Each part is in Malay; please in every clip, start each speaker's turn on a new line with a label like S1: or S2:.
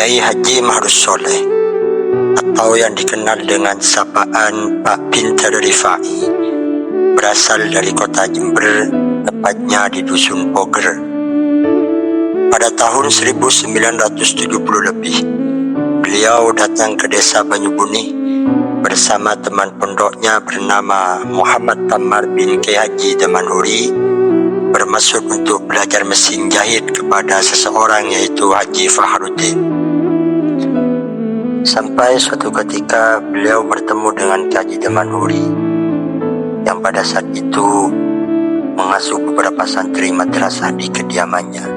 S1: Kiai Haji Ma'ruf Sholeh atau yang dikenal dengan sapaan Pak Pinter Rifai berasal dari kota Jember, tepatnya di Dusun Poger. Pada tahun 1970 lebih, beliau datang ke desa Banyubuni bersama teman pondoknya bernama Muhammad Tammar bin Kiai Haji Damanhuri, bermaksud untuk belajar mesin jahit kepada seseorang yaitu Haji Fakhruddin. Sampai suatu ketika beliau bertemu dengan Kiai Haji Damanhuri yang pada saat itu mengasuh beberapa santri madrasah di kediamannya.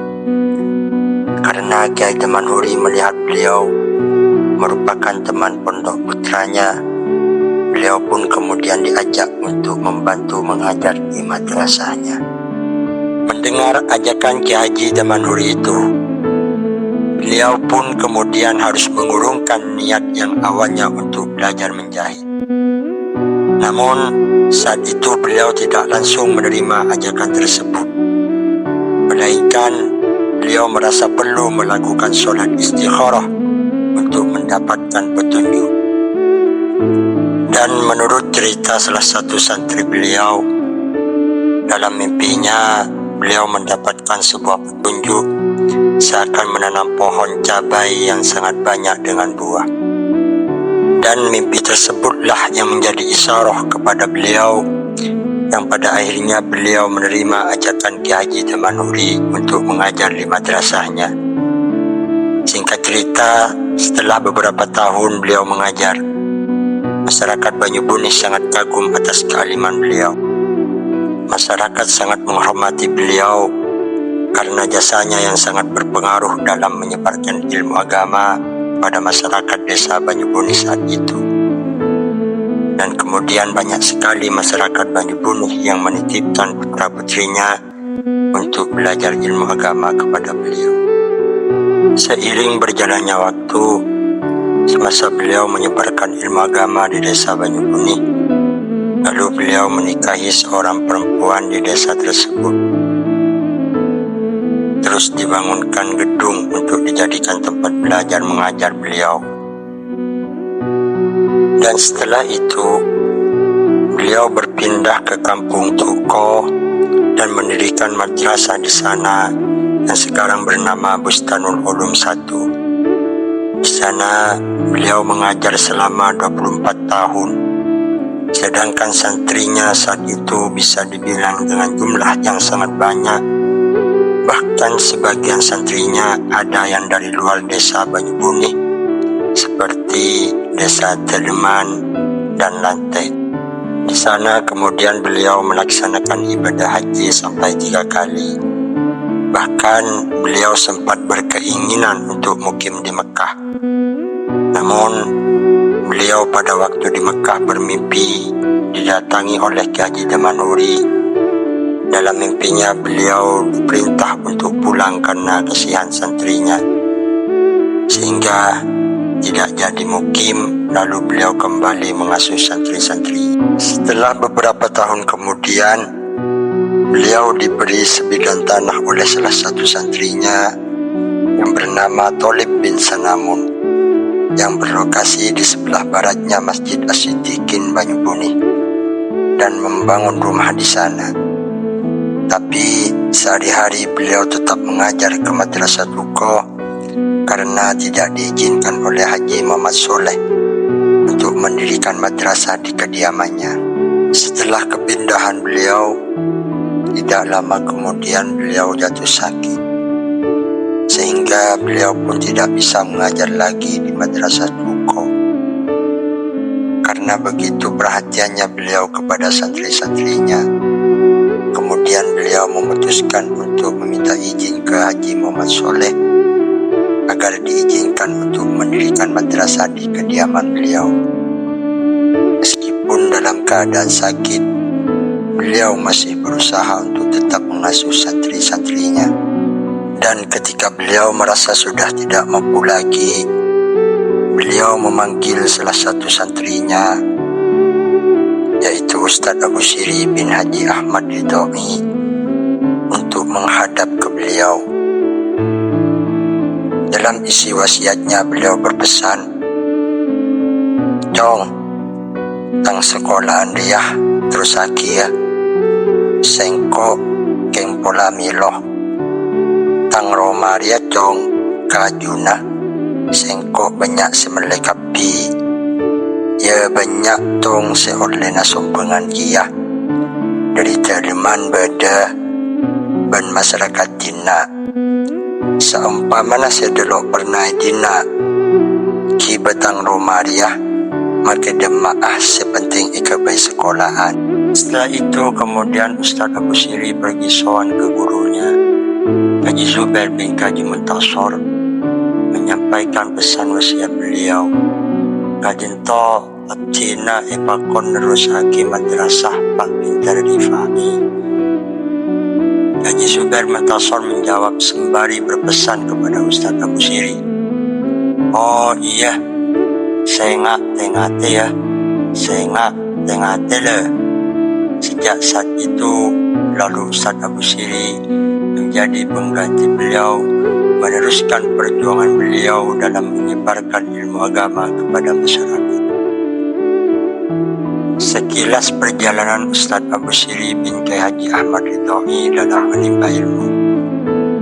S1: Karena Kiai Damanhuri melihat beliau merupakan teman pondok putranya, beliau pun kemudian diajak untuk membantu mengajar di madrasahnya. Mendengar ajakan Kiai Haji Damanhuri itu, beliau pun kemudian harus mengurungkan niat yang awalnya untuk belajar menjahit. Namun saat itu beliau tidak langsung menerima ajakan tersebut, melainkan beliau merasa perlu melakukan sholat istikharah untuk mendapatkan petunjuk. Dan menurut cerita salah satu santri beliau, dalam mimpinya beliau mendapatkan sebuah petunjuk seakan menanam pohon cabai yang sangat banyak dengan buah. Dan mimpi tersebutlah yang menjadi isyarah kepada beliau, yang pada akhirnya beliau menerima ajakan Kiai Haji Damanhuri untuk mengajar di madrasahnya. Singkat cerita, setelah beberapa tahun beliau mengajar, masyarakat Banyubuni sangat kagum atas kealiman beliau. Masyarakat sangat menghormati beliau karena jasanya yang sangat berpengaruh dalam menyebarkan ilmu agama pada masyarakat desa Banyubuni saat itu. Dan kemudian banyak sekali masyarakat Banyubuni yang menitipkan putra-putrinya untuk belajar ilmu agama kepada beliau. Seiring berjalannya waktu, semasa beliau menyebarkan ilmu agama di desa Banyubuni, lalu beliau menikahi seorang perempuan di desa tersebut. Terus dibangunkan gedung untuk dijadikan tempat belajar mengajar beliau. Dan setelah itu, beliau berpindah ke kampung Tuko dan mendirikan madrasah di sana yang sekarang bernama Bustanul Ulum 1. Di sana beliau mengajar selama 24 tahun. Sedangkan santrinya saat itu bisa dibilang dengan jumlah yang sangat banyak. Bahkan sebagian santrinya ada yang dari luar desa Banyubuni, seperti desa Teleman dan Lantai. Di sana kemudian beliau melaksanakan ibadah haji sampai 3 kali. Bahkan beliau sempat berkeinginan untuk mukim di Mekah. Namun beliau pada waktu di Mekah bermimpi didatangi oleh Kiai Haji Damanhuri. Dalam mimpinya beliau diperintah untuk pulang karena kasihan santrinya, sehingga tidak jadi mukim. Lalu beliau kembali mengasuh santri-santri. Setelah beberapa tahun kemudian, beliau diberi sebidang tanah oleh salah satu santrinya yang bernama Tholib bin Sanamun, yang berlokasi di sebelah baratnya Masjid As-Siddiqin Banyubuni, dan membangun rumah di sana. Tapi sehari-hari beliau tetap mengajar ke madrasah Tuko karena tidak diizinkan oleh Haji Muhammad Sholeh untuk mendirikan madrasah di kediamannya. Setelah kepindahan beliau, tidak lama kemudian beliau jatuh sakit, sehingga beliau pun tidak bisa mengajar lagi di madrasah Tuko. Karena begitu perhatiannya beliau kepada santri-santrinya, kemudian beliau memutuskan untuk meminta izin ke Haji Muhammad Sholeh agar diizinkan untuk mendirikan madrasah di kediaman beliau. Meskipun dalam keadaan sakit, beliau masih berusaha untuk tetap mengasuh santri-santrinya. Dan ketika beliau merasa sudah tidak mampu lagi, beliau memanggil salah satu santrinya, yaitu Ustadz Abu Siri bin Haji Ahmad Ridhoi, untuk menghadap ke beliau. dalam isi wasiatnya beliau berpesan, "Jong, tang sekolahan dia terus aki ya, sengko keng pola milo, tang Roma dia jong kajuna, sengko banyak semelekapi, ya banyak tong seoleh nasumpengan kia, dari terleman beda ban masyarakat dina, seumpamana sedelo pernah dina, ki batang Roma dia, maka demaah sepenting ikabai sekolahan." Setelah itu kemudian Ustaz Abu Siri pergi sowan ke gurunya, Haji Zubair bin Kaji Muntasor, menyampaikan pesan wasiat beliau. Kadinto atina ipakon nerusaki madrasah Pak Pintar Rifai. Haji Zubair Muntasor menjawab sembari berpesan kepada Ustaz Abu Siri, "Oh iya, saya ngate ya, saya ngate le." Sejak saat itu, lalu Ustaz Abu Siri menjadi pengganti beliau, meneruskan perjuangan beliau dalam menyebarkan ilmu agama kepada masyarakat. Sekilas perjalanan Ustaz Abu Siri bin Kiai Haji Ahmad Ridhoi dalam menimba ilmu.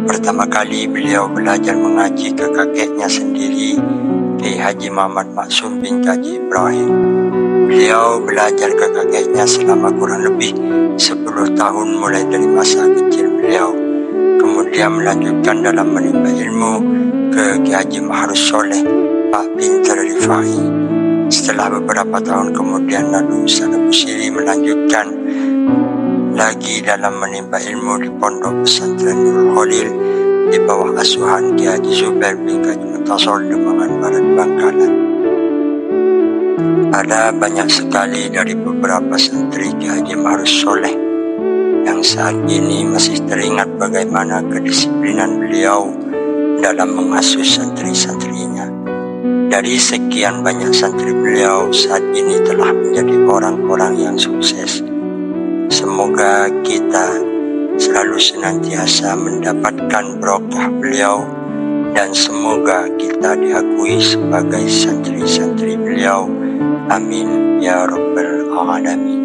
S1: Pertama kali beliau belajar mengaji ke kakeknya sendiri, Kiai Haji Muhammad Maksum bin Haji Ibrahim. Beliau belajar ke kakeknya selama kurang lebih 10 tahun mulai dari masa kecil beliau. Kemudian melanjutkan dalam menimba ilmu ke Kiai Haji Mahrus Soleh Pak Pintar Rifai. Setelah beberapa tahun kemudian, lalu Ustaz Abu Siri melanjutkan lagi dalam menimba ilmu di Pondok Pesantren Nurul Khalil di bawah asuhan Kiai Haji Zubair bin Kaji Muntasor Demangan Barat Bangkalan. Ada banyak sekali dari beberapa santri Kiai Haji Mahrus Soleh yang saat ini masih teringat bagaimana kedisiplinan beliau dalam mengasuh santri-santrinya. Dari sekian banyak santri beliau, saat ini telah menjadi orang-orang yang sukses. Semoga kita selalu senantiasa mendapatkan berkah beliau, dan semoga kita diakui sebagai santri-santri beliau. Amin ya rabbal alamin.